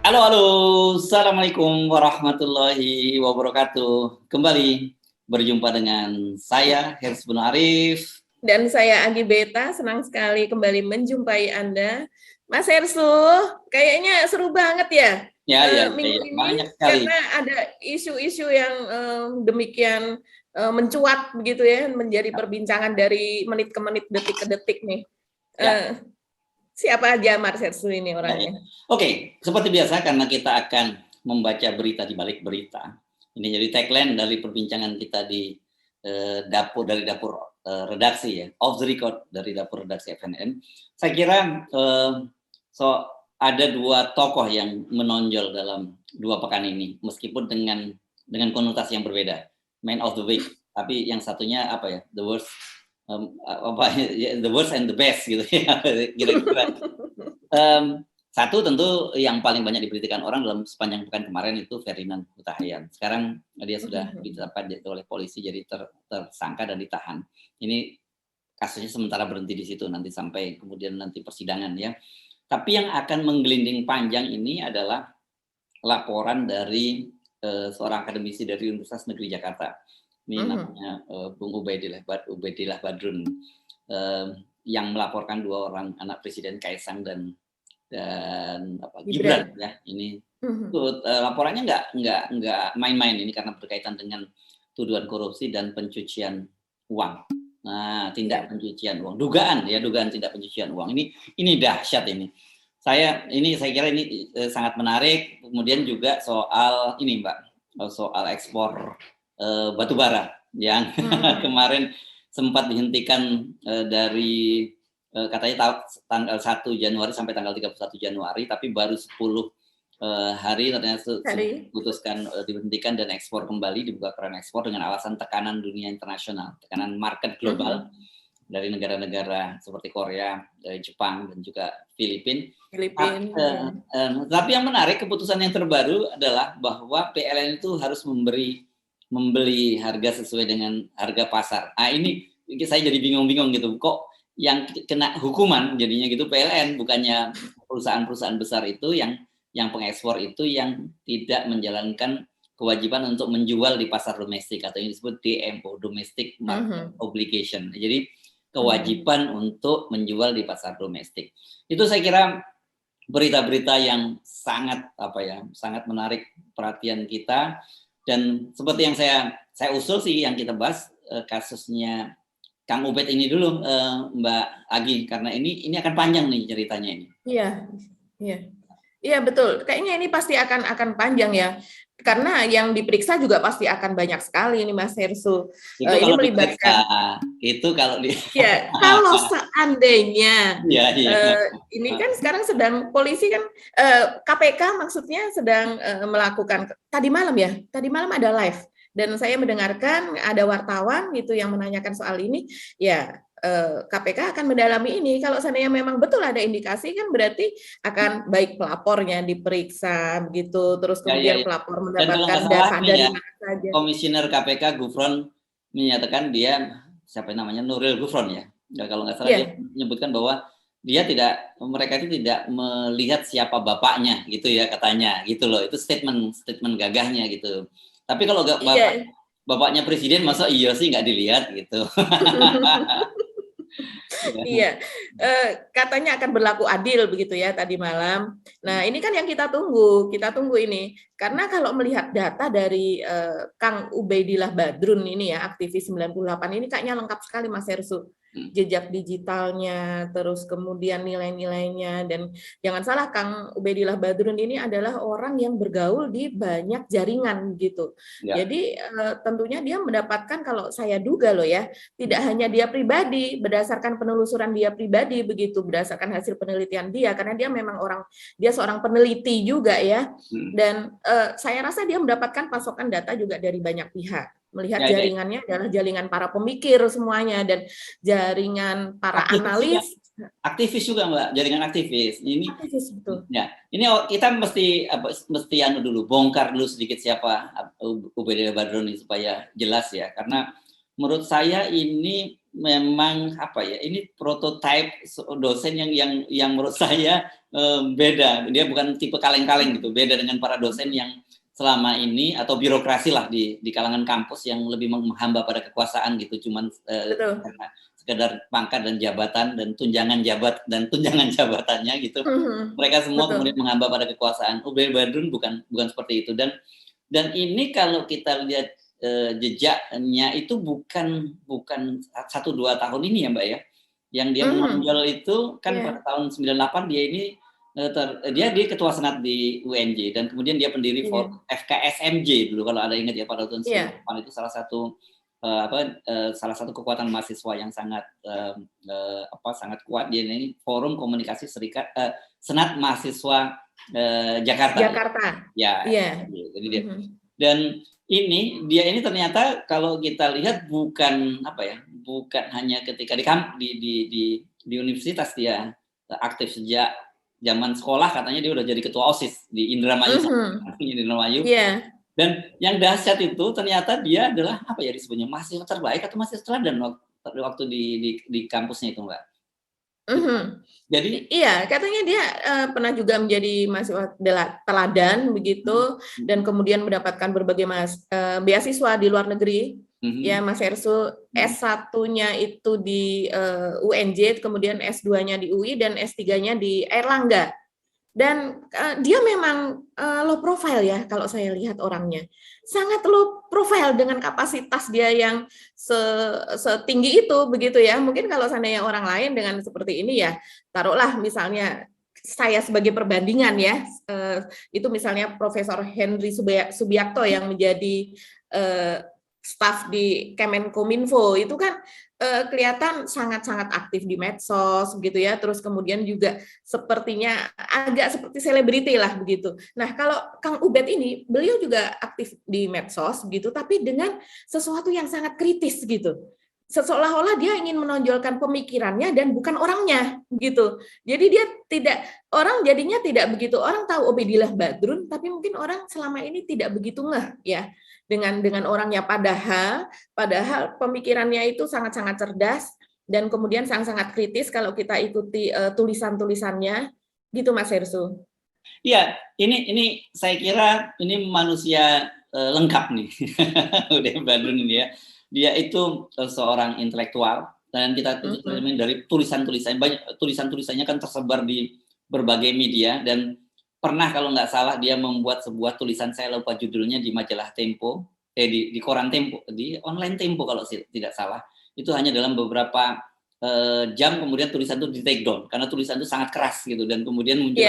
Halo, halo. Assalamualaikum warahmatullahi wabarakatuh. Kembali berjumpa dengan saya, Hersy Bun Arif. Dan saya Agi Beta, senang sekali kembali menjumpai Anda. Mas Hersu, kayaknya seru banget ya Ya, minggu ini, banyak sekali. karena ada isu-isu yang demikian mencuat begitu ya, menjadi perbincangan dari menit ke menit, detik ke detik nih. Ya, Siapa aja Mas Hersu ini ya. orangnya? Oke, seperti biasa karena kita akan membaca berita di balik berita. Ini jadi tagline dari perbincangan kita di dapur redaksi ya, off the record dari dapur redaksi FNN. Saya kira ada dua tokoh yang menonjol dalam 2 pekan ini, meskipun dengan konotasi yang berbeda. Man of the week, tapi yang satunya apa ya? The worst the worst and the best gitu ya, kira-kira. Satu tentu yang paling banyak diberitakan orang dalam sepanjang pekan kemarin itu Ferdinand Hutahian. Sekarang dia sudah ditetapkan oleh polisi jadi tersangka dan ditahan. Ini kasusnya sementara berhenti di situ nanti sampai kemudian nanti persidangan ya. Tapi yang akan menggelinding panjang ini adalah laporan dari seorang akademisi dari Universitas Negeri Jakarta. Ini namanya Bung Ubaidillah Badrun yang melaporkan 2 orang anak Presiden Kaisang dan Gibran ya. Ini laporannya nggak main-main ini karena berkaitan dengan tuduhan korupsi dan pencucian uang. Nah, tindak pencucian uang, dugaan tindak pencucian uang. Ini dahsyat ini. Saya kira ini sangat menarik. Kemudian juga soal ini Mbak, soal ekspor batu bara yang kemarin sempat dihentikan dari katanya tanggal 1 Januari sampai tanggal 31 Januari, tapi baru 10 hari ternyata diputuskan dihentikan dan ekspor kembali, dibuka keran ekspor dengan alasan tekanan dunia internasional, tekanan market global dari negara-negara seperti Korea, dari Jepang dan juga Filipina. Tapi yang menarik, keputusan yang terbaru adalah bahwa PLN itu harus membeli harga sesuai dengan harga pasar. Ini saya jadi bingung-bingung gitu, kok yang kena hukuman jadinya gitu PLN, bukannya perusahaan-perusahaan besar itu yang pengekspor itu yang tidak menjalankan kewajiban untuk menjual di pasar domestik atau yang disebut DMO, Domestic Market Obligation. Jadi kewajiban untuk menjual di pasar domestik. Itu saya kira berita-berita yang sangat sangat menarik perhatian kita, dan seperti yang saya usul sih yang kita bahas kasusnya Kang Ubed ini dulu, Mbak Agi, karena ini akan panjang nih ceritanya ini. Iya betul. Kayaknya ini pasti akan panjang ya, karena yang diperiksa juga pasti akan banyak sekali ini Mas Hersu. Ini melibatkan. Ya, kalau seandainya ini kan sekarang sedang polisi kan KPK maksudnya sedang melakukan tadi malam ada live. Dan saya mendengarkan ada wartawan gitu yang menanyakan soal ini, ya KPK akan mendalami ini. Kalau seandainya memang betul ada indikasi kan berarti akan baik pelapornya diperiksa begitu, terus kemudian pelapor mendapatkan data dari mana saja. Komisioner KPK Gufron menyatakan dia Nuril Gufron ya. Kalau nggak salah dia menyebutkan bahwa mereka itu tidak melihat siapa bapaknya gitu ya katanya gitu loh. Itu statement gagahnya gitu. Tapi kalau bapaknya presiden masa iya sih nggak dilihat gitu. Iya, katanya akan berlaku adil begitu ya tadi malam. Nah ini kan yang kita tunggu ini. Karena kalau melihat data dari Kang Ubaidillah Badrun ini ya, aktivis 98 ini kayaknya lengkap sekali Mas Hersu. Jejak digitalnya, terus kemudian nilai-nilainya, dan jangan salah Kang Ubaidillah Badrun ini adalah orang yang bergaul di banyak jaringan gitu. Jadi tentunya dia mendapatkan, kalau saya duga loh ya, tidak hanya dia pribadi, berdasarkan penelusuran dia pribadi begitu, berdasarkan hasil penelitian dia, karena dia seorang peneliti juga ya, dan saya rasa dia mendapatkan pasokan data juga dari banyak pihak. Melihat jaringannya adalah jaringan para pemikir semuanya dan jaringan para analis. Aktivis juga Mbak, jaringan aktivis. Aktivis betul. Ya, ini kita mesti dulu bongkar dulu sedikit siapa Ubaidillah Badrun ini supaya jelas ya, karena menurut saya ini memang apa ya? Ini prototipe dosen yang menurut saya beda. Dia bukan tipe kaleng-kaleng gitu. Beda dengan para dosen yang selama ini atau birokrasi lah di kalangan kampus yang lebih menghamba pada kekuasaan gitu. Cuman karena sekedar pangkat dan jabatan dan tunjangan jabatannya gitu. Mereka semua kemudian menghamba pada kekuasaan. UB Badrun bukan seperti itu. Dan ini kalau kita lihat jejaknya itu bukan 1-2 tahun ini ya Mbak ya. Yang dia menonjol itu kan pada tahun 98 dia ini dia ketua senat di UNJ dan kemudian dia pendiri FKSMJ dulu kalau ada ingat ya pada tahun 98 itu salah satu kekuatan mahasiswa yang sangat sangat kuat. Dia ini Forum Komunikasi Serikat Senat Mahasiswa Jakarta. Ya. Jadi dia dan dia ini ternyata kalau kita lihat bukan hanya ketika di universitas dia aktif sejak zaman sekolah, katanya dia udah jadi ketua OSIS di Indramayu. Dan yang dahsyat itu ternyata dia adalah disebutnya mahasiswa terbaik atau mahasiswa teladan waktu di kampusnya itu Mbak. Jadi katanya dia pernah juga menjadi mahasiswa teladan begitu dan kemudian mendapatkan berbagai beasiswa di luar negeri. Ya Mas Ersu, S1-nya itu di UNJ, kemudian S2-nya di UI dan S3-nya di Airlangga. Dan dia memang low profile ya kalau saya lihat orangnya. Sangat low profile dengan kapasitas dia yang setinggi itu begitu ya. Mungkin kalau seandainya orang lain dengan seperti ini ya, taruhlah misalnya saya sebagai perbandingan ya, itu misalnya Profesor Henry Subiakto yang menjadi staf di Kemenkominfo itu kan kelihatan sangat-sangat aktif di medsos gitu ya, terus kemudian juga sepertinya agak seperti selebriti lah begitu. Nah kalau Kang Ubed ini beliau juga aktif di medsos gitu, tapi dengan sesuatu yang sangat kritis gitu. Seolah-olah dia ingin menonjolkan pemikirannya dan bukan orangnya gitu. Jadi dia jadinya tidak begitu, orang tahu Obedillah Badrun, tapi mungkin orang selama ini tidak begitu ngeh ya dengan orangnya, padahal pemikirannya itu sangat-sangat cerdas dan kemudian sangat-sangat kritis kalau kita ikuti tulisan-tulisannya gitu Mas Hersu. Iya, ini saya kira ini manusia lengkap nih. Udah Badrun ini ya. Dia itu seorang intelektual dan kita dari tulisan-tulisannya kan tersebar di berbagai media dan pernah kalau nggak salah dia membuat sebuah tulisan, saya lupa judulnya, di majalah Tempo, di koran Tempo, di online Tempo kalau tidak salah. Itu hanya dalam beberapa jam kemudian tulisan itu di take down karena tulisan itu sangat keras gitu dan kemudian muncul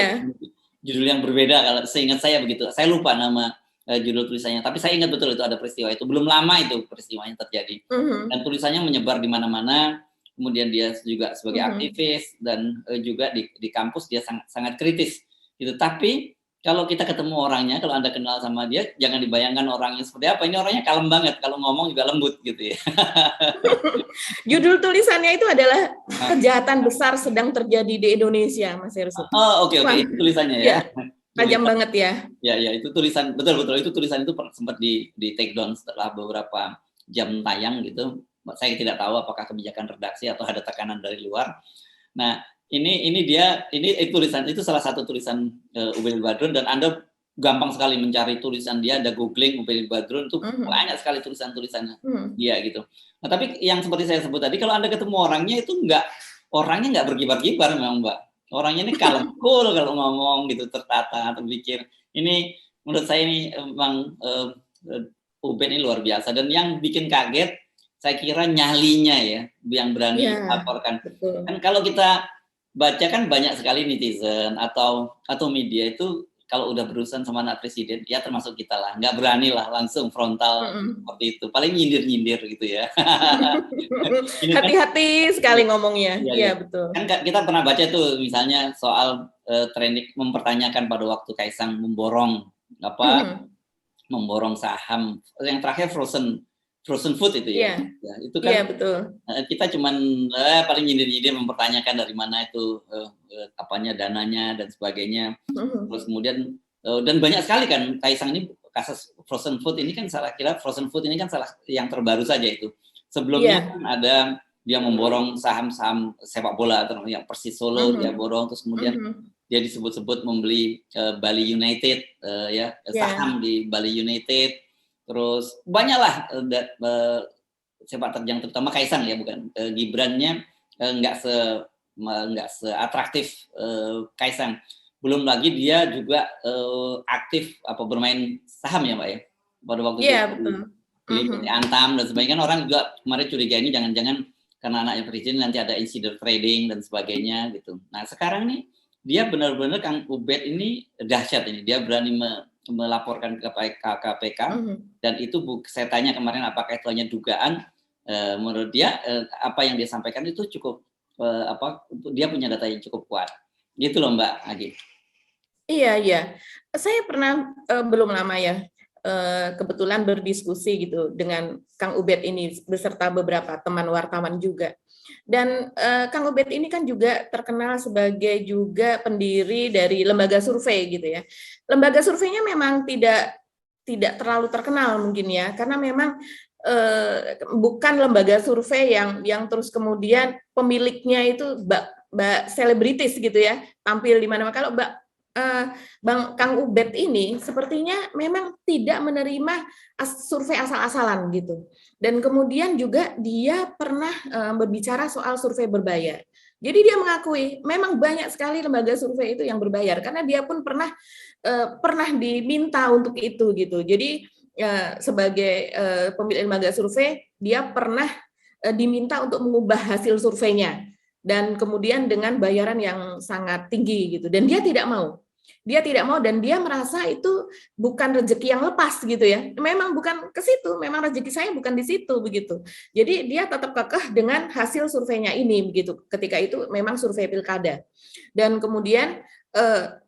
judul yang berbeda kalau seingat saya begitu. Saya lupa nama judul tulisannya, tapi saya ingat betul itu ada peristiwa itu. Belum lama itu peristiwanya terjadi. Dan tulisannya menyebar di mana-mana. Kemudian dia juga sebagai aktivis dan juga di kampus dia sangat kritis. Gitu. Tapi kalau kita ketemu orangnya, kalau Anda kenal sama dia, jangan dibayangkan orangnya seperti apa. Ini orangnya kalem banget, kalau ngomong juga lembut gitu ya. Judul tulisannya itu adalah kejahatan besar sedang terjadi di Indonesia, Mas Hersu. Oh, oke. Itu tulisannya ya. Tajam banget ya. Ya, itu tulisan betul itu tulisan itu sempat di take down setelah beberapa jam tayang gitu. Saya tidak tahu apakah kebijakan redaksi atau ada tekanan dari luar. Nah, ini tulisan itu salah satu tulisan Ubedillah Badrun dan Anda gampang sekali mencari tulisan dia, Anda googling Ubedillah Badrun itu banyak sekali tulisan-tulisannya dia gitu. Nah, tapi yang seperti saya sebut tadi, kalau Anda ketemu orangnya itu orangnya nggak berkibar-kibar memang Mbak. Orangnya ini kalem, cool kalau ngomong gitu, tertata, terpikir. Ini menurut saya ini memang Ubed ini luar biasa dan yang bikin kaget saya kira nyalinya ya yang berani laporkan. Kan kalau kita baca kan banyak sekali netizen atau media itu kalau udah berurusan sama anak presiden ya termasuk kita lah nggak berani lah langsung frontal seperti itu, paling nyindir gitu ya. Hati-hati sekali ngomongnya. Iya betul. Kan kita pernah baca tuh misalnya soal trending mempertanyakan pada waktu Kaisang memborong memborong saham yang terakhir frozen food itu ya. Itu kan betul. Kita cuman paling nyindir-nyindir mempertanyakan dari mana itu dananya dan sebagainya. Terus kemudian dan banyak sekali kan Kaisang ini kasus frozen food ini kan salah yang terbaru saja itu. Sebelumnya kan ada dia memborong saham-saham sepak bola, terutama yang Persis Solo dia borong, terus kemudian dia disebut-sebut membeli Bali United, Ya. saham di Bali United, terus banyaklah sepak terjang, terutama Kaisang ya, bukan Gibrannya nggak seatraktif Kaisang. Belum lagi dia juga aktif bermain saham ya Mbak ya, pada waktu Iya, itu betul. pilih PT Antam dan sebagainya. Kan orang juga kemarin curiga ini jangan-jangan karena anaknya presiden nanti ada insider trading dan sebagainya gitu. Nah sekarang nih dia benar-benar Kang Ubed ini dahsyat ini, dia berani melaporkan ke KPK dan itu saya tanya kemarin apakah itu hanya dugaan. Menurut dia apa yang dia sampaikan itu cukup dia punya data yang cukup kuat gitu loh Mbak Agi. Iya. Saya pernah belum lama ya kebetulan berdiskusi gitu dengan Kang Ubed ini beserta beberapa teman wartawan juga. Dan Kang Ubed ini kan juga terkenal sebagai juga pendiri dari lembaga survei gitu ya. Lembaga surveinya memang tidak terlalu terkenal mungkin ya, karena memang bukan lembaga survei yang terus kemudian pemiliknya itu mbak selebritis gitu ya, tampil di mana-mana. Kalau Bang Kang Ubed ini sepertinya memang tidak menerima survei asal-asalan gitu. Dan kemudian juga dia pernah berbicara soal survei berbayar. Jadi dia mengakui memang banyak sekali lembaga survei itu yang berbayar karena dia pun pernah diminta untuk itu gitu. Jadi sebagai pemilik lembaga survei dia pernah diminta untuk mengubah hasil surveinya dan kemudian dengan bayaran yang sangat tinggi gitu. Dan dia tidak mau. Dan dia merasa itu bukan rezeki yang lepas gitu ya. Memang bukan ke situ, memang rezeki saya bukan di situ begitu. Jadi dia tetap kekeh dengan hasil surveinya ini begitu. Ketika itu memang survei pilkada. Dan kemudian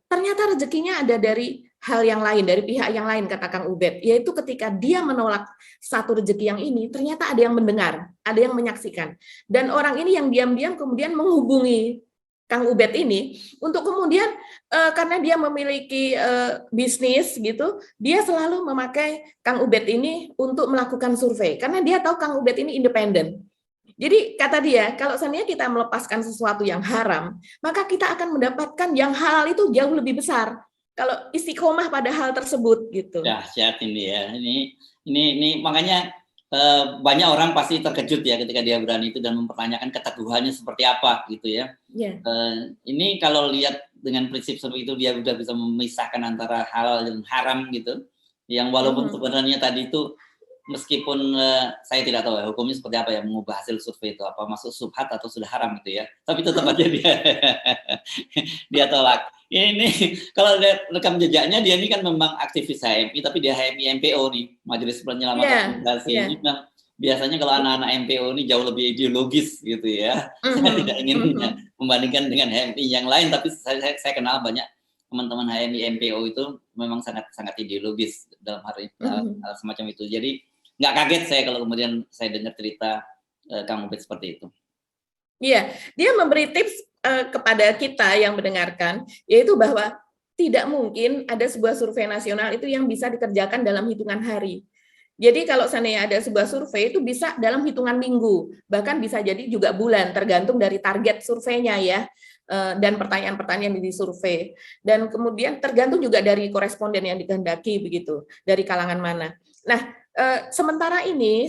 ternyata rezekinya ada dari hal yang lain, dari pihak yang lain, kata Kang Ubed, yaitu ketika dia menolak satu rezeki yang ini, ternyata ada yang mendengar, ada yang menyaksikan. Dan orang ini yang diam-diam kemudian menghubungi Kang Ubed ini untuk kemudian karena dia memiliki bisnis gitu, dia selalu memakai Kang Ubed ini untuk melakukan survei karena dia tahu Kang Ubed ini independen. Jadi kata dia, kalau seandainya kita melepaskan sesuatu yang haram, maka kita akan mendapatkan yang halal itu jauh lebih besar. Kalau istiqomah pada hal tersebut gitu. Dahsyat ini ya. Ini makanya banyak orang pasti terkejut ya ketika dia berani itu dan mempertanyakan keteguhannya seperti apa gitu ya. Yeah. Ini kalau lihat dengan prinsip seperti itu dia sudah bisa memisahkan antara halal dan haram gitu. Yang walaupun sebenarnya tadi itu meskipun saya tidak tahu ya hukumnya seperti apa ya mengubah hasil survei itu apa masuk subhat atau sudah haram gitu ya. Tapi tetap aja dia tolak. Ini kalau lihat rekam jejaknya dia ini kan memang aktivis HMI tapi dia HMI MPO nih, Majelis Penyelamatan Demokrasi. Ini memang biasanya kalau anak-anak MPO ini jauh lebih ideologis gitu ya. Saya tidak ingin membandingkan dengan HMI yang lain tapi saya kenal banyak teman-teman HMI MPO itu memang sangat ideologis dalam hal semacam itu. Jadi nggak kaget saya kalau kemudian saya dengar cerita Kang Ubed seperti itu. Iya, dia memberi tips kepada kita yang mendengarkan, yaitu bahwa tidak mungkin ada sebuah survei nasional itu yang bisa dikerjakan dalam hitungan hari. Jadi kalau seandainya ada sebuah survei itu bisa dalam hitungan minggu, bahkan bisa jadi juga bulan, tergantung dari target surveinya ya, dan pertanyaan-pertanyaan yang disurvei. Dan kemudian tergantung juga dari koresponden yang dikehendaki begitu, dari kalangan mana. Nah, sementara ini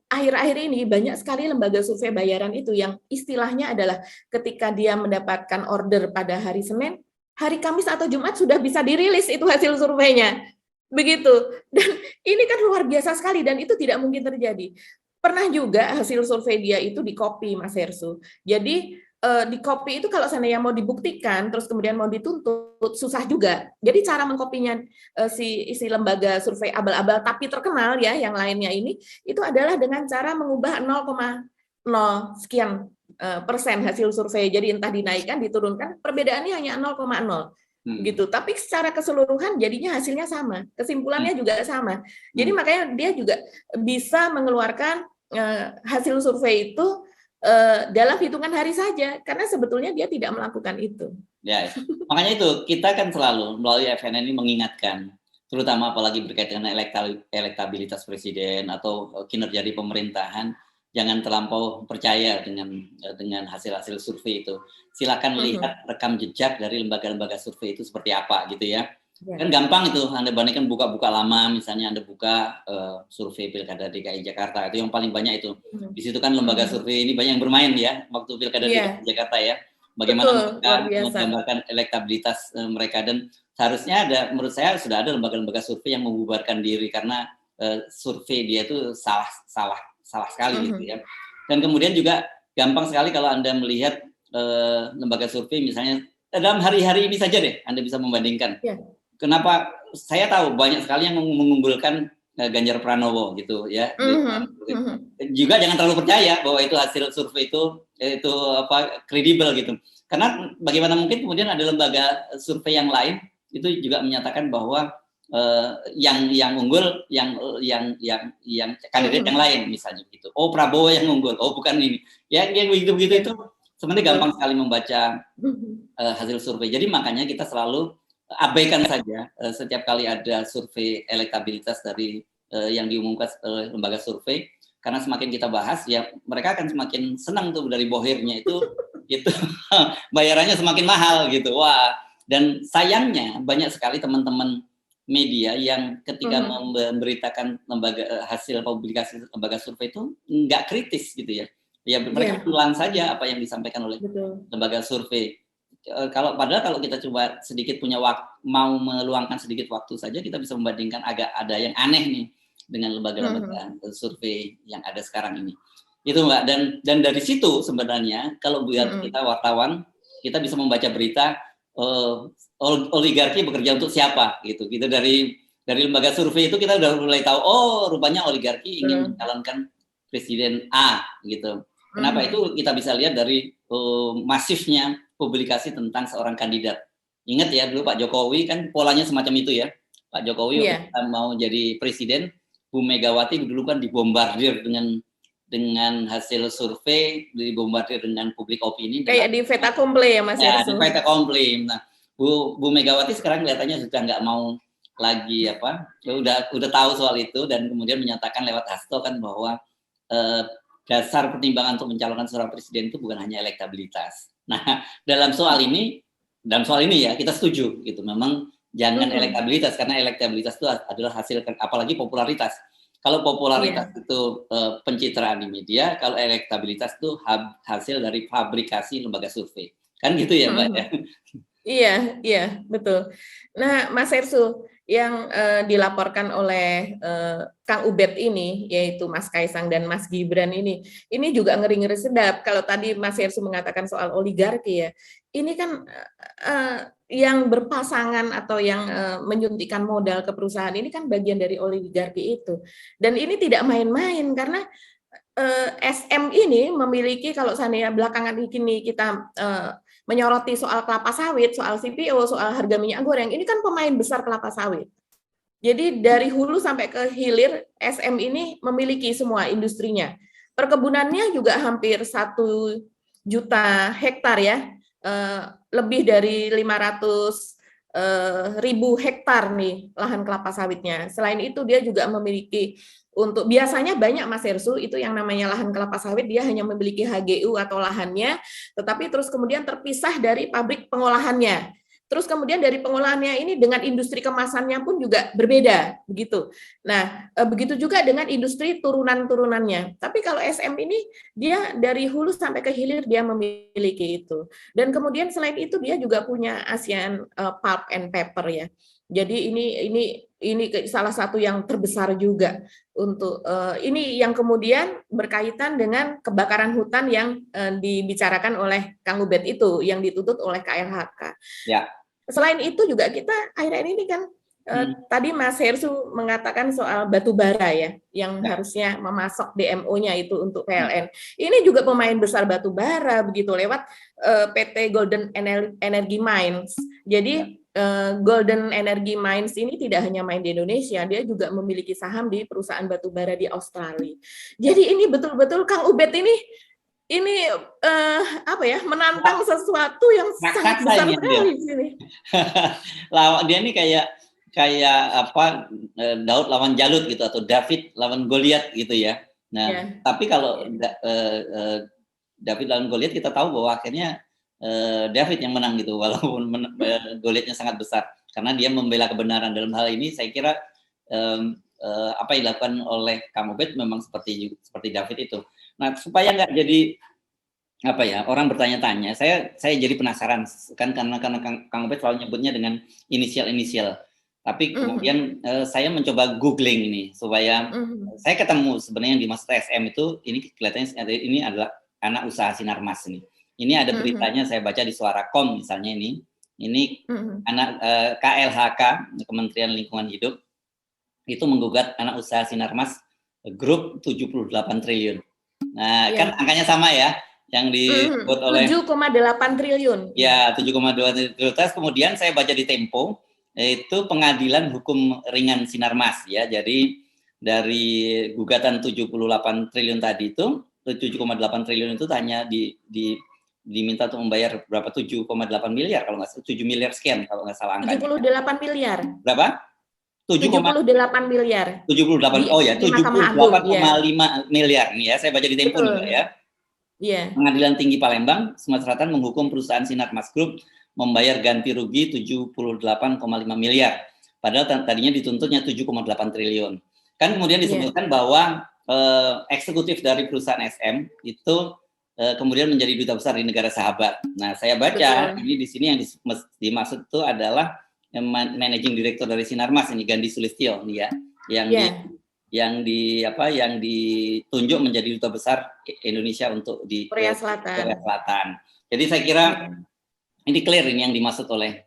akhir-akhir ini banyak sekali lembaga survei bayaran itu yang istilahnya adalah ketika dia mendapatkan order pada hari Senin, hari Kamis atau Jumat sudah bisa dirilis itu hasil surveinya. Begitu. Dan ini kan luar biasa sekali dan itu tidak mungkin terjadi. Pernah juga hasil survei dia itu di-copy, Mas Hersu. Jadi di copy itu kalau seandainya mau dibuktikan terus kemudian mau dituntut susah juga. Jadi cara mengkopinya si lembaga survei abal-abal tapi terkenal ya yang lainnya ini itu adalah dengan cara mengubah 0,0 sekian persen hasil survei. Jadi entah dinaikkan diturunkan perbedaannya hanya 0,0 gitu. Tapi secara keseluruhan jadinya hasilnya sama, kesimpulannya juga sama. Jadi makanya dia juga bisa mengeluarkan hasil survei itu dalam hitungan hari saja, karena sebetulnya dia tidak melakukan itu. Ya, makanya itu kita kan selalu melalui FNN ini mengingatkan, terutama apalagi berkaitan dengan elektabilitas presiden atau kinerja di pemerintahan, jangan terlampau percaya dengan hasil-hasil survei itu. Silakan lihat rekam jejak dari lembaga-lembaga survei itu seperti apa gitu ya. Kan gampang itu, Anda bandingkan buka-buka lama, misalnya Anda buka survei Pilkada DKI Jakarta, itu yang paling banyak itu. Di situ kan lembaga survei ini banyak yang bermain ya, waktu Pilkada DKI Jakarta ya. Bagaimana mereka menggambarkan elektabilitas mereka, dan seharusnya ada, menurut saya sudah ada lembaga-lembaga survei yang membubarkan diri karena survei dia itu salah sekali gitu ya. Dan kemudian juga gampang sekali kalau Anda melihat lembaga survei misalnya dalam hari-hari ini saja deh Anda bisa membandingkan. Kenapa saya tahu banyak sekali yang mengunggulkan Ganjar Pranowo gitu ya. Juga jangan terlalu percaya bahwa itu hasil survei itu apa kredibel gitu. Karena bagaimana mungkin kemudian ada lembaga survei yang lain itu juga menyatakan bahwa yang unggul yang kandidat yang lain misalnya gitu. Oh, Prabowo yang unggul. Oh, bukan ini. Ya yang begitu-begitu itu sebenarnya gampang sekali membaca hasil survei. Jadi makanya kita selalu abaikan saja setiap kali ada survei elektabilitas dari yang diumumkan oleh lembaga survei, karena semakin kita bahas ya mereka akan semakin senang tuh dari bohirnya itu bayarannya semakin mahal gitu. Wah, dan sayangnya banyak sekali teman-teman media yang ketika memberitakan hasil publikasi lembaga survei itu nggak kritis gitu ya. Ya mereka ulang saja apa yang disampaikan oleh lembaga survei. Padahal kita coba sedikit punya waktu, mau meluangkan sedikit waktu saja, kita bisa membandingkan agak ada yang aneh nih dengan lembaga-lembaga survei yang ada sekarang ini. Itu Mbak, dan dari situ sebenarnya kalau buat kita wartawan, kita bisa membaca berita oligarki bekerja untuk siapa gitu. Gitu dari lembaga survei itu kita udah mulai tahu, oh rupanya oligarki ingin mencalonkan presiden A gitu. Kenapa itu kita bisa lihat dari masifnya publikasi tentang seorang kandidat. Ingat ya dulu Pak Jokowi kan polanya semacam itu ya. Pak Jokowi mau jadi presiden, Bu Megawati dulu kan dibombardir dengan hasil survei, dibombardir dengan publik opini. Kayak di fait accompli ya Mas ya. Di fait accompli. Nah, Bu Megawati sekarang kelihatannya sudah nggak mau lagi udah tahu soal itu, dan kemudian menyatakan lewat Hasto kan bahwa dasar pertimbangan untuk mencalonkan seorang presiden itu bukan hanya elektabilitas. Nah, dalam soal ini ya kita setuju gitu. Memang jangan elektabilitas, karena elektabilitas itu adalah hasil, apalagi popularitas. Kalau popularitas itu pencitraan di media, kalau elektabilitas itu hasil dari fabrikasi lembaga survei. Kan gitu ya, Mbak ya. Iya, betul. Nah, Mas Hersu, yang dilaporkan oleh Kang Ubed ini, yaitu Mas Kaisang dan Mas Gibran ini juga ngeri-ngeri sedap. Kalau tadi Mas Hersu mengatakan soal oligarki ya, ini kan yang berpasangan atau yang menyuntikkan modal ke perusahaan ini kan bagian dari oligarki itu. Dan ini tidak main-main, karena SM ini memiliki, kalau seandainya belakangan ini kita menyoroti soal kelapa sawit, soal CPO, soal harga minyak goreng, ini kan pemain besar kelapa sawit. Jadi dari hulu sampai ke hilir, SM ini memiliki semua industrinya. Perkebunannya juga hampir 1 juta hektar ya, lebih dari 500 ribu hektar nih lahan kelapa sawitnya. Selain itu dia juga memiliki, untuk biasanya banyak Mas Hersu, itu yang namanya lahan kelapa sawit, dia hanya memiliki HGU atau lahannya, tetapi terus kemudian terpisah dari pabrik pengolahannya. Terus kemudian dari pengolahannya ini dengan industri kemasannya pun juga berbeda, begitu. Nah, begitu juga dengan industri turunan-turunannya. Tapi kalau SM ini dia dari hulu sampai ke hilir dia memiliki itu. Dan kemudian selain itu dia juga punya ASEAN Pulp and Paper ya. Jadi ini salah satu yang terbesar juga untuk ini yang kemudian berkaitan dengan kebakaran hutan yang dibicarakan oleh Kang Ubed itu, yang dituntut oleh KLHK. Ya. Selain itu juga kita akhir-akhir ini kan tadi Mas Hersu mengatakan soal batu bara ya, yang harusnya memasok DMO-nya itu untuk PLN. Ini juga pemain besar batu bara begitu lewat PT Golden Energy Mines. Jadi Golden Energy Mines ini tidak hanya main di Indonesia, dia juga memiliki saham di perusahaan batubara di Australia. Jadi ini betul-betul Kang Ubed ini menantang sesuatu yang sangat besar sekali di sini. Dia ini kayak Daud lawan Jalut gitu, atau David lawan Goliat gitu ya. Nah, tapi kalau David lawan Goliat kita tahu bahwa akhirnya David yang menang gitu, walaupun Goliatnya sangat besar, karena dia membela kebenaran. Dalam hal ini saya kira apa yang dilakukan oleh Kang Ubed memang seperti David itu. Nah, supaya nggak jadi apa ya, orang bertanya-tanya, saya jadi penasaran kan, karena Kang Ubed selalu nyebutnya dengan inisial. Tapi kemudian saya mencoba googling ini supaya saya ketemu sebenarnya yang dimaksud SM itu, ini kelihatannya ini adalah anak usaha Sinarmas ini. Ini ada beritanya saya baca di Suara.com misalnya ini anak KLHK, Kementerian Lingkungan Hidup, itu menggugat anak usaha Sinarmas grup 78 triliun. Nah, kan angkanya sama ya, yang disebut oleh 7,8 triliun. Ya, 7,2 triliun. Terus kemudian saya baca di Tempo, itu pengadilan hukum ringan Sinarmas ya. Jadi dari gugatan 78 triliun tadi itu, 7,8 triliun itu hanya diminta untuk membayar berapa, 7,8 miliar kalau nggak salah, 7 miliar sekian kalau nggak salah angkanya. 78 miliar. Berapa? 78 miliar. 78, oh ya, 78,5 miliar nih ya, saya baca di Tempo juga ya. Yeah. Pengadilan Tinggi Palembang, Sumatera Selatan menghukum perusahaan Sinarmas Group membayar ganti rugi 78,5 miliar. Padahal tadinya dituntutnya 7,8 triliun. Kan kemudian disebutkan bahwa eksekutif dari perusahaan SM itu kemudian menjadi duta besar di negara sahabat. Nah, saya baca ini di sini yang dimaksud itu adalah managing director dari Sinarmas ini, Gandhi Sulistyo nih ya, yang ditunjuk menjadi duta besar Indonesia untuk di Korea Selatan. Jadi saya kira ini clear ini yang dimaksud oleh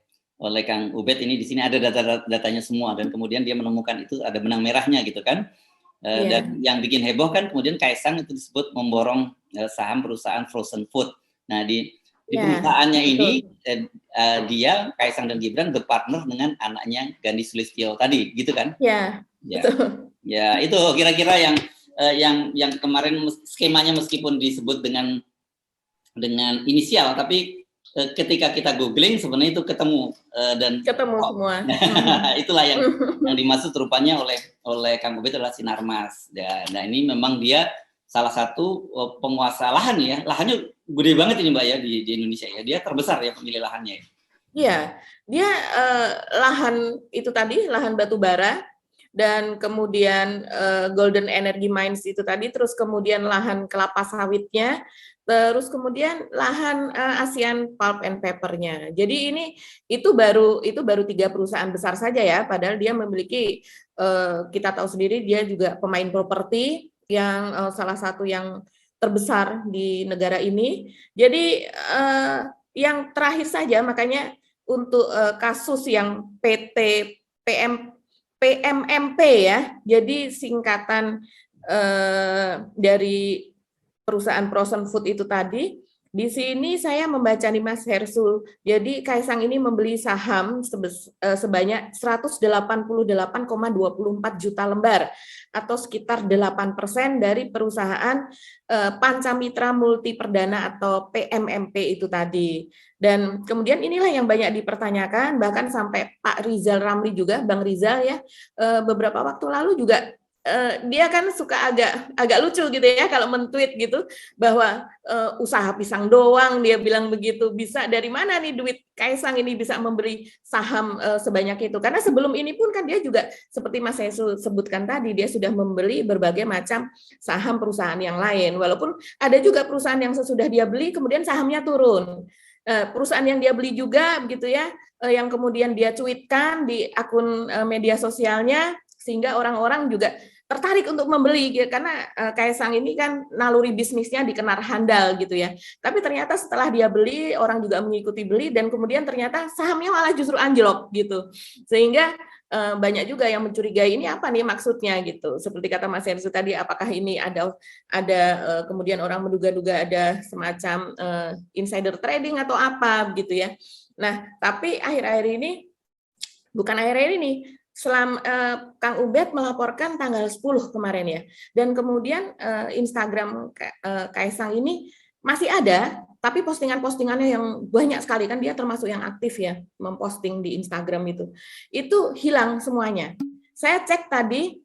Kang Ubed ini, di sini ada datanya semua, dan kemudian dia menemukan itu ada benang merahnya gitu kan. Dan yang bikin heboh kan kemudian Kaisang itu disebut memborong saham perusahaan frozen food. Nah, di perusahaannya ini dia Kaisang dan Gibran berpartner dengan anaknya Gandhi Sulistyo tadi, gitu kan? Ya. Betul. Ya, itu kira-kira yang kemarin skemanya meskipun disebut dengan inisial, tapi ketika kita googling sebenarnya itu ketemu semua. Itulah yang dimaksud rupanya oleh Kang Ubed adalah Sinarmas. Nah, ini memang dia salah satu penguasa lahan ya. Lahannya gede banget ini Mbak ya di Indonesia ya. Dia terbesar ya pemilik lahannya. Iya, dia lahan itu tadi, lahan batu bara, dan kemudian golden energy mines itu tadi, terus kemudian lahan kelapa sawitnya, terus kemudian lahan ASEAN Pulp and Paper-nya. Jadi itu baru 3 perusahaan besar saja ya, padahal dia memiliki kita tahu sendiri dia juga pemain properti yang salah satu yang terbesar di negara ini. Jadi yang terakhir saja, makanya untuk kasus yang PMMP ya, jadi singkatan dari perusahaan frozen food itu tadi. Di sini saya membaca nih Mas Hersul, jadi Kaisang ini membeli saham sebanyak 188,24 juta lembar atau sekitar 8% dari perusahaan Pancamitra Multi Perdana atau PMMP itu tadi. Dan kemudian inilah yang banyak dipertanyakan, bahkan sampai Pak Rizal Ramli juga, Bang Rizal ya, beberapa waktu lalu juga dia kan suka agak lucu gitu ya kalau men-tweet gitu bahwa usaha pisang doang, dia bilang begitu, bisa dari mana nih duit Kaisang ini bisa memberi saham sebanyak itu, karena sebelum ini pun kan dia juga seperti Mas Hesu sebutkan tadi, dia sudah membeli berbagai macam saham perusahaan yang lain, walaupun ada juga perusahaan yang sesudah dia beli kemudian sahamnya turun. Perusahaan yang dia beli juga begitu ya, yang kemudian dia tweetkan di akun media sosialnya sehingga orang-orang juga tertarik untuk membeli karena Kaisang ini kan naluri bisnisnya dikenal handal gitu ya. Tapi ternyata setelah dia beli, orang juga mengikuti beli dan kemudian ternyata sahamnya malah justru anjlok gitu. Sehingga banyak juga yang mencurigai ini apa nih maksudnya gitu. Seperti kata Mas Hersu tadi, apakah ini ada kemudian orang menduga-duga ada semacam insider trading atau apa gitu ya. Nah, tapi akhir-akhir ini Kang Ubed melaporkan tanggal 10 kemarin ya, dan kemudian Instagram Kaisang ini masih ada, tapi postingan-postingannya yang banyak sekali, kan dia termasuk yang aktif ya memposting di Instagram itu hilang semuanya. Saya cek tadi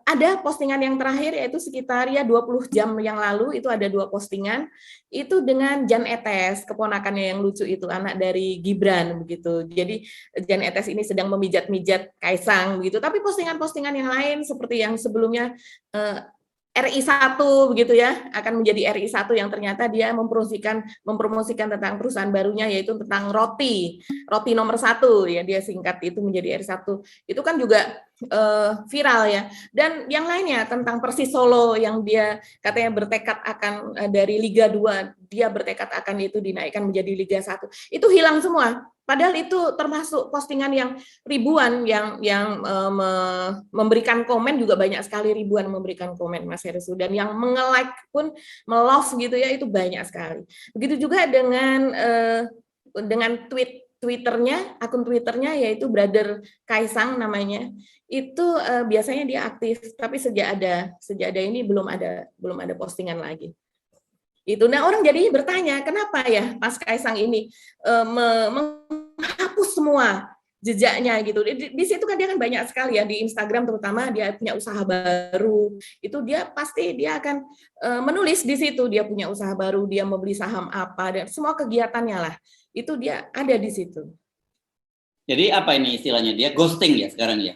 ada postingan yang terakhir yaitu sekitar ya 20 jam yang lalu itu ada 2 postingan itu dengan Jan Etes, keponakannya yang lucu itu, anak dari Gibran begitu. Jadi Jan Etes ini sedang memijat-mijat Kaisang begitu. Tapi postingan-postingan yang lain seperti yang sebelumnya RI1 begitu ya, akan menjadi RI1 yang ternyata dia mempromosikan tentang perusahaan barunya yaitu tentang roti nomor 1 ya, dia singkat itu menjadi RI1. Itu kan juga viral ya. Dan yang lainnya tentang Persis Solo yang dia katanya bertekad akan dari Liga 2 dia bertekad akan itu dinaikkan menjadi Liga 1. Itu hilang semua. Padahal itu termasuk postingan yang ribuan yang memberikan komen juga banyak sekali, ribuan memberikan komen Mas Hersud, dan yang nge-like pun melove gitu ya itu banyak sekali. Begitu juga dengan Twitternya, akun Twitternya yaitu Brother Kaisang namanya. Itu biasanya dia aktif, tapi sejak ada ini belum ada postingan lagi. Itu. Nah, orang jadi bertanya, kenapa ya Mas Kaisang ini menghapus semua jejaknya gitu. Di situ kan dia kan banyak sekali ya, di Instagram terutama dia punya usaha baru. Itu dia pasti dia akan menulis di situ dia punya usaha baru, dia membeli saham apa dan semua kegiatannya lah. Itu dia ada di situ. Jadi apa ini istilahnya, dia ghosting ya sekarang ya?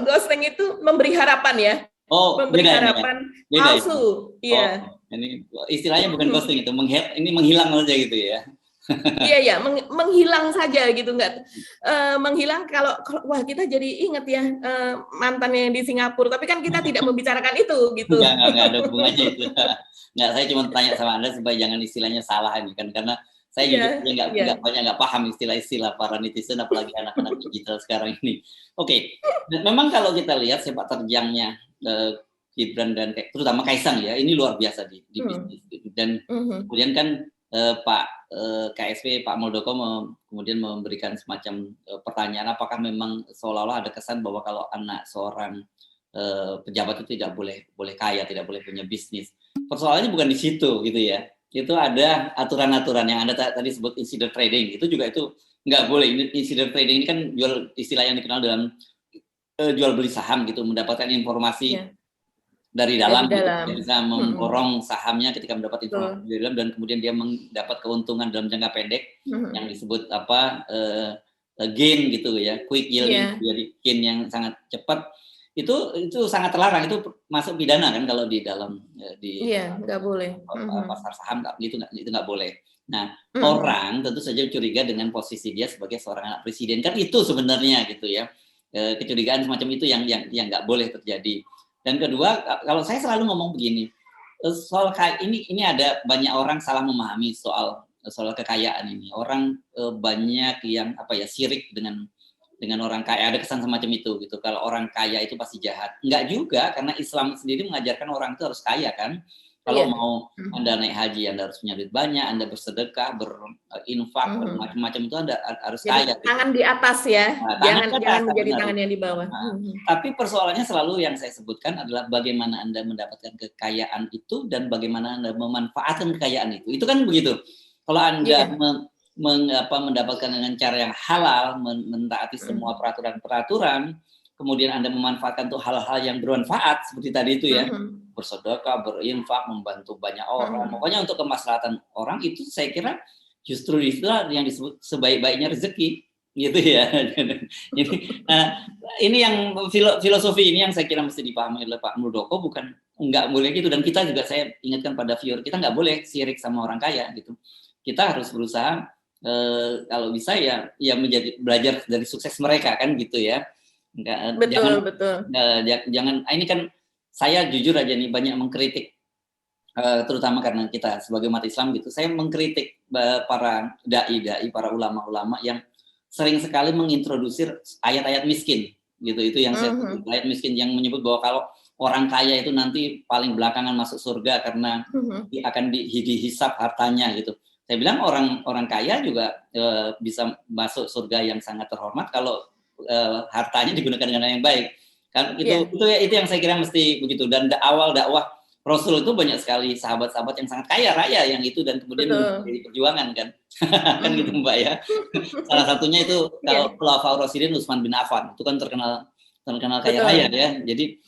Ghosting itu memberi harapan ya. Memberi harapan palsu. Iya. Ini istilahnya bukan ghosting itu, ini menghilang aja gitu ya. Iya, menghilang saja gitu, nggak menghilang. Kalau wah kita jadi ingat ya mantannya yang di Singapura, tapi kan kita tidak membicarakan itu gitu. Nggak ada hubungannya itu. Nggak, saya cuma tanya sama Anda supaya jangan istilahnya salah ini kan, karena saya juga nggak paham istilah-istilah para netizen, apalagi anak-anak digital sekarang ini. Oke. Memang kalau kita lihat sepak terjangnya Gibran dan terutama Kaisang ya, ini luar biasa di bisnis gitu. Dan kemudian kan Pak KSP, Pak Muldoko kemudian memberikan semacam pertanyaan, apakah memang seolah-olah ada kesan bahwa kalau anak seorang pejabat itu tidak boleh kaya, tidak boleh punya bisnis. Persoalannya bukan di situ gitu ya. Itu ada aturan-aturan yang Anda tadi sebut insider trading, itu juga itu nggak boleh. Insider trading ini kan istilah yang dikenal dalam jual beli saham gitu, mendapatkan informasi dari dalam. Gitu. Dia bisa memborong sahamnya ketika mendapat informasi dari dalam, dan kemudian dia mendapat keuntungan dalam jangka pendek yang disebut gain gitu ya, quick yielding, jadi gain yang sangat cepat. Itu sangat terlarang, itu masuk pidana kan kalau di dalam nggak boleh pasar saham, itu nggak boleh. Nah, orang tentu saja curiga dengan posisi dia sebagai seorang anak presiden, kan itu sebenarnya gitu ya, kecurigaan semacam itu yang nggak boleh terjadi. Dan kedua, kalau saya selalu ngomong begini, soal ini ada banyak orang salah memahami soal kekayaan ini. Orang banyak yang sirik dengan orang kaya, ada kesan semacam itu gitu. Kalau orang kaya itu pasti jahat. Enggak juga, karena Islam sendiri mengajarkan orang itu harus kaya kan. Kalau mau Anda naik haji, Anda harus punya duit banyak, Anda bersedekah, berinfak, macam-macam itu Anda harus kaya. Tangan di atas ya, jangan menjadi tangan yang di bawah. Tapi persoalannya selalu yang saya sebutkan adalah bagaimana Anda mendapatkan kekayaan itu dan bagaimana Anda memanfaatkan kekayaan itu. Itu kan begitu. Kalau Anda mendapatkan dengan cara yang halal, mentaati semua peraturan-peraturan, kemudian Anda memanfaatkan tuh hal-hal yang bermanfaat seperti tadi itu ya, bersedekah, berinfak, membantu banyak orang, pokoknya untuk kemaslahatan orang, itu saya kira justru itulah yang disebut sebaik-baiknya rezeki gitu ya. Ini yang filosofi ini yang saya kira mesti dipahami oleh Pak Muldoko, bukan nggak boleh gitu. Dan kita juga, saya ingatkan pada viewer, kita nggak boleh sirik sama orang kaya gitu. Kita harus berusaha kalau bisa ya belajar dari sukses mereka kan gitu ya. Betul. Jangan ini kan saya jujur aja nih banyak mengkritik, terutama karena kita sebagai umat Islam gitu, saya mengkritik para dai, para ulama-ulama yang sering sekali mengintrodusir ayat-ayat miskin gitu. Itu yang saya sebut ayat miskin, yang menyebut bahwa kalau orang kaya itu nanti paling belakangan masuk surga karena akan dihisap hartanya gitu. Saya bilang orang kaya juga bisa masuk surga yang sangat terhormat kalau hartanya digunakan dengan yang baik. Kan itu yang saya kira mesti begitu. Dan awal dakwah Rasul itu banyak sekali sahabat-sahabat yang sangat kaya raya yang itu dan kemudian menjadi perjuangan kan. Kan gitu Mbak ya. Salah satunya itu kalau Khulafaur Rasyidin Utsman bin Affan itu kan terkenal kaya raya ya. Jadi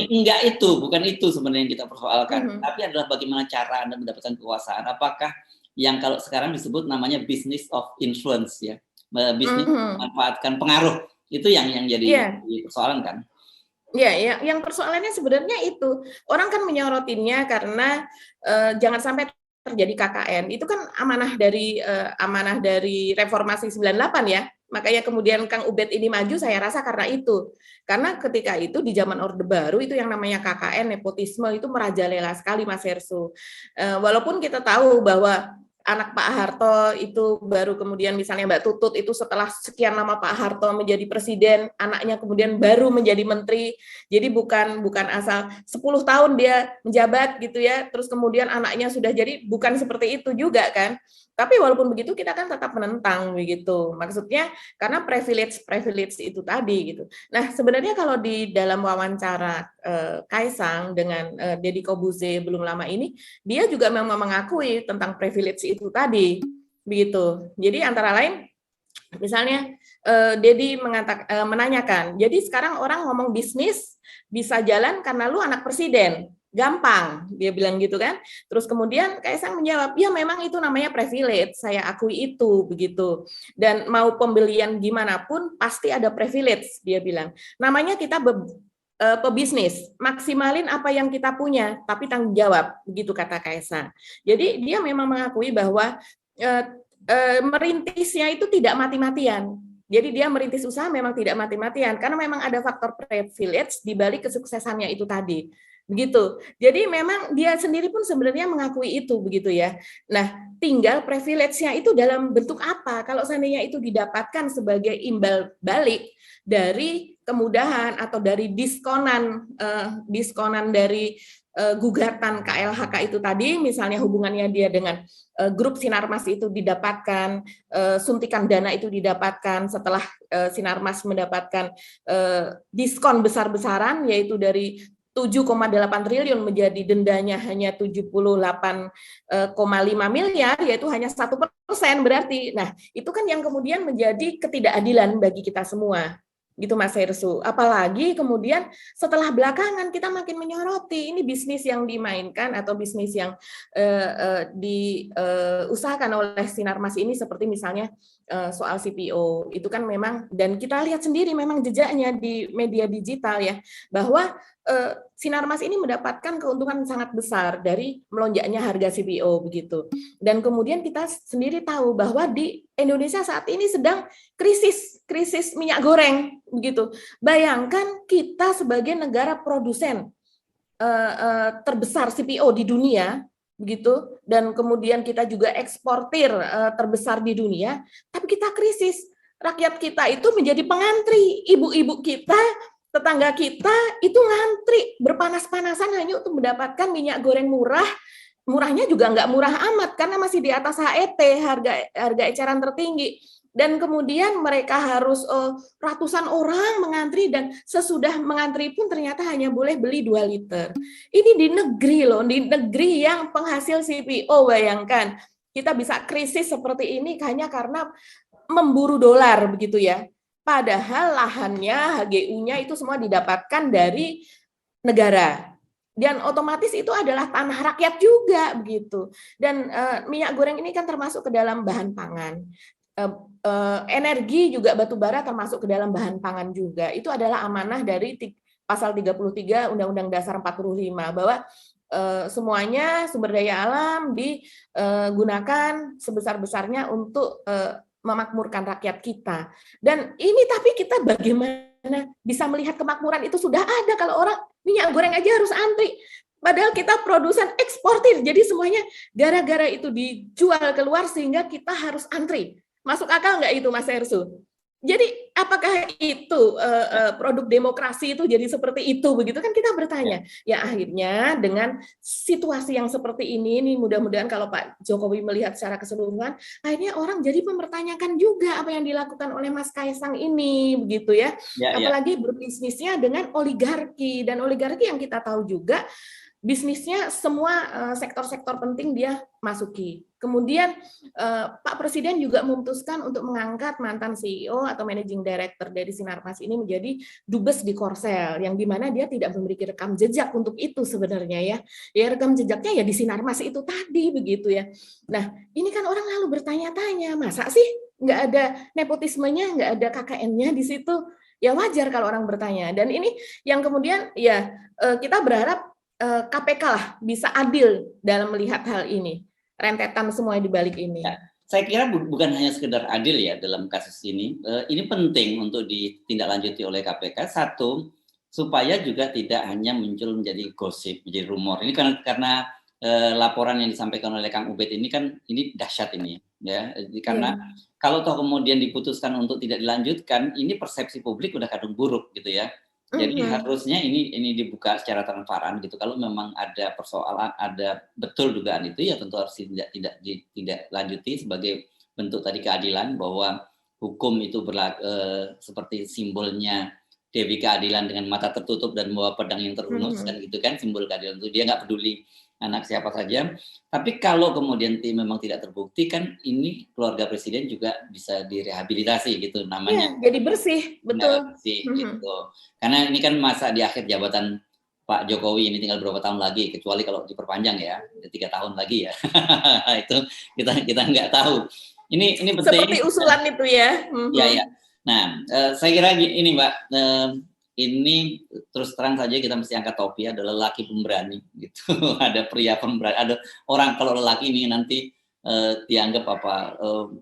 enggak itu, bukan itu sebenarnya yang kita persoalkan. Tapi adalah bagaimana cara Anda mendapatkan kekuasaan. Apakah yang kalau sekarang disebut namanya business of influence ya. Bisnis memanfaatkan pengaruh. Itu yang jadi persoalan kan. Ya, yang persoalannya sebenarnya itu orang kan menyorotinnya karena jangan sampai terjadi KKN. Itu kan amanah dari reformasi 98 ya. Makanya kemudian Kang Ubed ini maju saya rasa karena itu. Karena ketika itu di zaman Orde Baru itu yang namanya KKN, nepotisme itu merajalela sekali Mas Hersu. Walaupun kita tahu bahwa anak Pak Harto itu baru kemudian misalnya Mbak Tutut itu setelah sekian lama Pak Harto menjadi presiden, anaknya kemudian baru menjadi menteri. Jadi bukan asal 10 tahun dia menjabat gitu ya, terus kemudian anaknya sudah jadi, bukan seperti itu juga kan. Tapi walaupun begitu kita kan tetap menentang begitu. Maksudnya karena privilege itu tadi gitu. Nah, sebenarnya kalau di dalam wawancara Kaisang dengan Deddy Kobuze belum lama ini, dia juga memang mengakui tentang privilege itu tadi begitu. Jadi antara lain misalnya Deddy menanyakan, jadi sekarang orang ngomong bisnis bisa jalan karena lu anak presiden. Gampang, dia bilang gitu kan. Terus kemudian Kaisang menjawab, ya memang itu namanya privilege, saya akui itu begitu. Dan mau pembelian gimana pun pasti ada privilege, dia bilang. Namanya kita pebisnis, maksimalin apa yang kita punya, tapi tanggung jawab, begitu kata Kaisang. Jadi dia memang mengakui bahwa merintisnya itu tidak mati-matian. Jadi dia merintis usaha memang tidak mati-matian, karena memang ada faktor privilege di balik kesuksesannya itu tadi. Begitu. Jadi memang dia sendiri pun sebenarnya mengakui itu begitu ya. Nah, tinggal privilege-nya itu dalam bentuk apa? Kalau seandainya itu didapatkan sebagai imbal balik dari kemudahan atau dari diskonan dari gugatan KLHK itu tadi, misalnya hubungannya dia dengan grup Sinarmas itu didapatkan, suntikan dana itu didapatkan setelah Sinarmas mendapatkan diskon besar-besaran, yaitu dari 7,8 triliun menjadi dendanya hanya 78,5 miliar, yaitu hanya 1%, berarti. Nah, itu kan yang kemudian menjadi ketidakadilan bagi kita semua. Gitu Mas Hersu. Apalagi kemudian setelah belakangan kita makin menyoroti ini bisnis yang dimainkan atau bisnis yang diusahakan oleh Sinarmas ini, seperti misalnya soal CPO. Itu kan memang, dan kita lihat sendiri memang jejaknya di media digital ya, bahwa Sinarmas ini mendapatkan keuntungan sangat besar dari melonjaknya harga CPO begitu. Dan kemudian kita sendiri tahu bahwa di Indonesia saat ini sedang krisis minyak goreng begitu. Bayangkan kita sebagai negara produsen terbesar CPO di dunia begitu, dan kemudian kita juga eksportir terbesar di dunia, tapi kita krisis. Rakyat kita itu menjadi pengantri, ibu-ibu kita, tetangga kita itu ngantri berpanas-panasan hanya untuk mendapatkan minyak goreng murah. Murahnya juga nggak murah amat karena masih di atas HET, harga eceran tertinggi. Dan kemudian mereka harus ratusan orang mengantri, dan sesudah mengantri pun ternyata hanya boleh beli 2 liter. Ini di negeri loh, di negeri yang penghasil CPO, bayangkan. Kita bisa krisis seperti ini hanya karena memburu dolar begitu ya. Padahal lahannya, HGU-nya itu semua didapatkan dari negara. Dan otomatis itu adalah tanah rakyat juga begitu. Dan minyak goreng ini kan termasuk ke dalam bahan pangan. Energi juga, batu bara termasuk ke dalam bahan pangan juga. Itu adalah amanah dari pasal 33 Undang-Undang Dasar 45, bahwa semuanya sumber daya alam digunakan sebesar-besarnya untuk memakmurkan rakyat kita. Dan ini tapi kita bagaimana bisa melihat kemakmuran itu sudah ada kalau orang minyak goreng aja harus antri. Padahal kita produsen eksportir, jadi semuanya gara-gara itu dijual keluar sehingga kita harus antri. Masuk akal nggak itu Mas Hersu? Jadi apakah itu produk demokrasi itu jadi seperti itu begitu kan kita bertanya. Ya akhirnya dengan situasi yang seperti ini mudah-mudahan kalau Pak Jokowi melihat secara keseluruhan, akhirnya orang jadi mempertanyakan juga apa yang dilakukan oleh Mas Kaisang ini begitu ya. Apalagi berbisnisnya dengan oligarki, dan oligarki yang kita tahu juga bisnisnya semua sektor-sektor penting dia masuki. Kemudian Pak Presiden juga memutuskan untuk mengangkat mantan CEO atau Managing Director dari Sinarmas ini menjadi dubes di Korsel, yang dimana dia tidak memiliki rekam jejak untuk itu sebenarnya ya. Ya rekam jejaknya ya di Sinarmas itu tadi begitu ya. Nah ini kan orang lalu bertanya-tanya, masa sih nggak ada nepotismenya, nggak ada KKN-nya di situ? Ya wajar kalau orang bertanya. Dan ini yang kemudian ya kita berharap KPK lah bisa adil dalam melihat hal ini, rentetan semua di balik ini. Ya, saya kira bukan hanya sekedar adil ya dalam kasus ini. Ini penting untuk ditindaklanjuti oleh KPK. Satu, supaya juga tidak hanya muncul menjadi gosip, menjadi rumor. Ini karena laporan yang disampaikan oleh Kang Ubed ini kan ini dahsyat ini ya. Karena kalau toh kemudian diputuskan untuk tidak dilanjutkan, ini persepsi publik udah kadung buruk gitu ya. Jadi harusnya ini dibuka secara transparan gitu. Kalau memang ada persoalan, ada betul dugaan itu ya tentu harus tidak lanjuti sebagai bentuk tadi keadilan, bahwa hukum itu seperti simbolnya Dewi Keadilan dengan mata tertutup dan membawa pedang yang terhunus kan gitu kan, simbol keadilan itu. Dia nggak peduli anak siapa saja. Tapi kalau kemudian memang tidak terbukti kan, ini keluarga presiden juga bisa direhabilitasi gitu namanya. Ya, jadi bersih, betul. Bersih gitu. Karena ini kan masa di akhir jabatan Pak Jokowi, ini tinggal berapa tahun lagi, kecuali kalau diperpanjang ya 3 tahun lagi ya. Itu kita nggak tahu. Ini penting. Seperti usulan itu ya. Iya ya. Nah, saya kira ini Mbak, ini terus terang saja kita mesti angkat topi, ada lelaki pemberani gitu. Ada pria pemberani, ada orang kalau lelaki ini nanti dianggap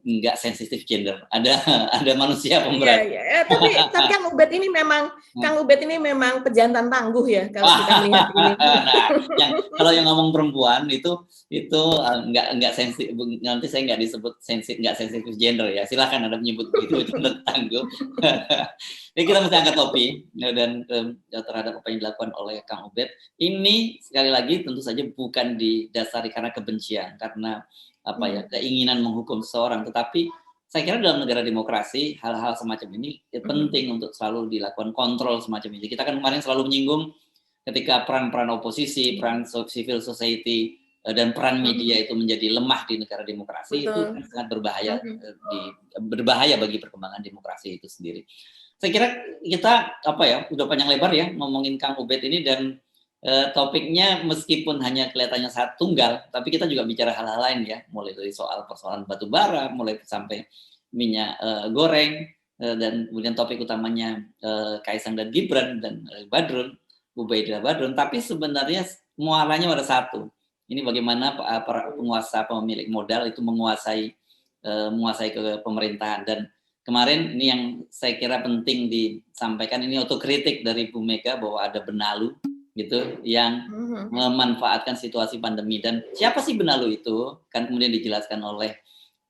nggak sensitif gender. Ada manusia pemberani. Iya. Tapi Kang Ubed ini memang pejantan tangguh ya kalau kita melihat ini. Nah, kalau yang ngomong perempuan itu nggak sensitif, nanti saya nggak disebut nggak sensitif gender ya. Silakan Anda menyebut itu tangguh. Jadi kita mesti angkat topi dan terhadap apa yang dilakukan oleh Kang Ubed. Ini sekali lagi tentu saja bukan didasari karena kebencian, karena keinginan menghukum seseorang, tetapi saya kira dalam negara demokrasi hal-hal semacam ini penting untuk selalu dilakukan kontrol semacam ini. Kita kan kemarin selalu menyinggung ketika peran-peran oposisi, peran civil society dan peran media itu menjadi lemah di negara demokrasi. Betul. Itu kan sangat berbahaya bagi perkembangan demokrasi itu sendiri. Saya kira kita udah panjang lebar ya ngomongin Kang Ubed ini, dan topiknya meskipun hanya kelihatannya tunggal, tapi kita juga bicara hal-hal lain ya, mulai dari soal persoalan batu bara, mulai sampai minyak goreng, dan kemudian topik utamanya Kaisang dan Gibran dan Badrun, Ubaidillah Badrun. Tapi sebenarnya muaranya ada satu. Ini bagaimana para penguasa, pemilik modal itu menguasai ke pemerintahan. Dan kemarin ini yang saya kira penting disampaikan, ini otokritik dari Bu Mega bahwa ada benalu gitu yang memanfaatkan situasi pandemi. Dan siapa sih benalu itu? Kan kemudian dijelaskan oleh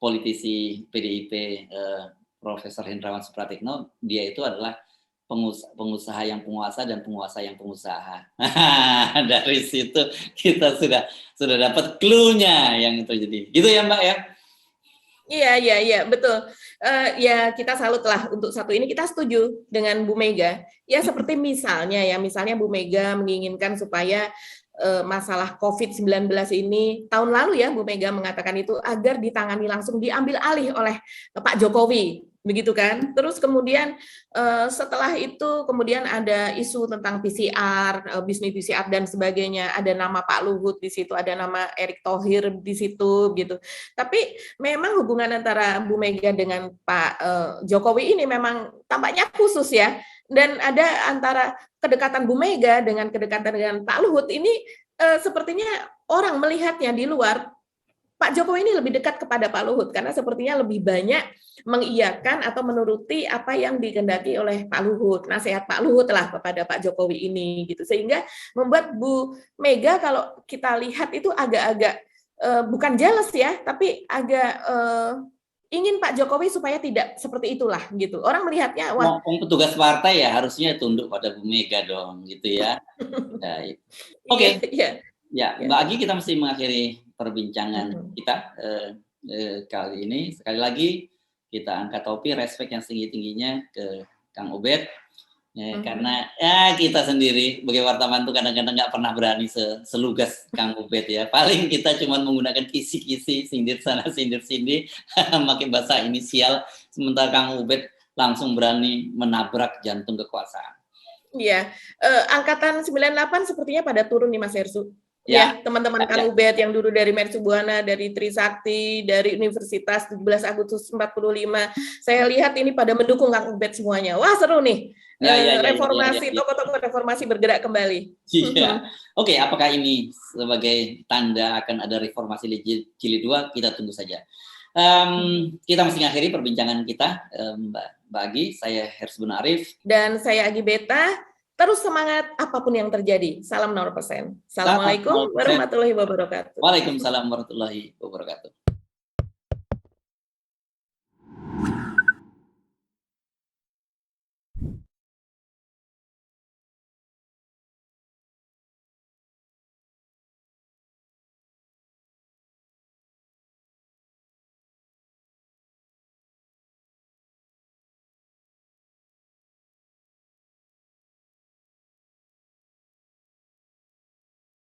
politisi PDIP Profesor Hendrawan Supratikno, dia itu adalah pengusaha yang penguasa dan penguasa yang pengusaha. Dari situ kita sudah dapat clue-nya yang terjadi. Gitu ya Mbak ya? Iya, betul. Ya kita salut lah untuk satu ini, kita setuju dengan Bu Mega. Ya seperti misalnya Bu Mega menginginkan supaya masalah COVID-19 ini, tahun lalu ya Bu Mega mengatakan itu agar ditangani langsung, diambil alih oleh Pak Jokowi. Begitu kan? Terus kemudian setelah itu kemudian ada isu tentang PCR, bisnis PCR dan sebagainya. Ada nama Pak Luhut di situ, ada nama Erick Thohir di situ gitu. Tapi memang hubungan antara Bu Mega dengan Pak Jokowi ini memang tampaknya khusus ya. Dan ada antara kedekatan Bu Mega dengan kedekatan dengan Pak Luhut ini sepertinya orang melihatnya di luar, Pak Jokowi ini lebih dekat kepada Pak Luhut karena sepertinya lebih banyak mengiyakan atau menuruti apa yang dikehendaki oleh Pak Luhut, nasihat Pak Luhut lah kepada Pak Jokowi ini gitu. Sehingga membuat Bu Mega kalau kita lihat itu agak-agak bukan jealous ya, tapi agak ingin Pak Jokowi supaya tidak seperti itulah gitu. Orang melihatnya wah, petugas partai ya harusnya tunduk pada Bu Mega dong gitu ya. Oke. Ya, Mbak Agi, kita mesti mengakhiri perbincangan kita kali ini. Sekali lagi kita angkat topi, respect yang tinggi-tingginya ke Kang Ubed Ya, karena ya kita sendiri sebagai wartawan tuh kadang-kadang nggak pernah berani selugas Kang Ubed ya. Paling kita cuma menggunakan kisi-kisi, sindir sana, sindir sini, pakai bahasa inisial. Sementara Kang Ubed langsung berani menabrak jantung kekuasaan. Iya, angkatan 98 sepertinya pada turun nih Mas Hersu. Ya, Ya, teman-teman Kang Ubed yang dulu dari Mercu Buana, dari Trisakti, dari Universitas 17 Agustus 45. Saya lihat ini pada mendukung Kang Ubed semuanya. Wah, seru nih. Reformasi, tokoh-tokoh reformasi bergerak kembali. Iya. Oke, apakah ini sebagai tanda akan ada reformasi jilid 2? Kita tunggu saja. Kita mesti mengakhiri perbincangan kita, Mbak Agi. Saya Hersbun Arif. Dan saya Agi Beta. Terus semangat apapun yang terjadi. Salam 0%. Assalamualaikum warahmatullahi wabarakatuh. Waalaikumsalam warahmatullahi wabarakatuh.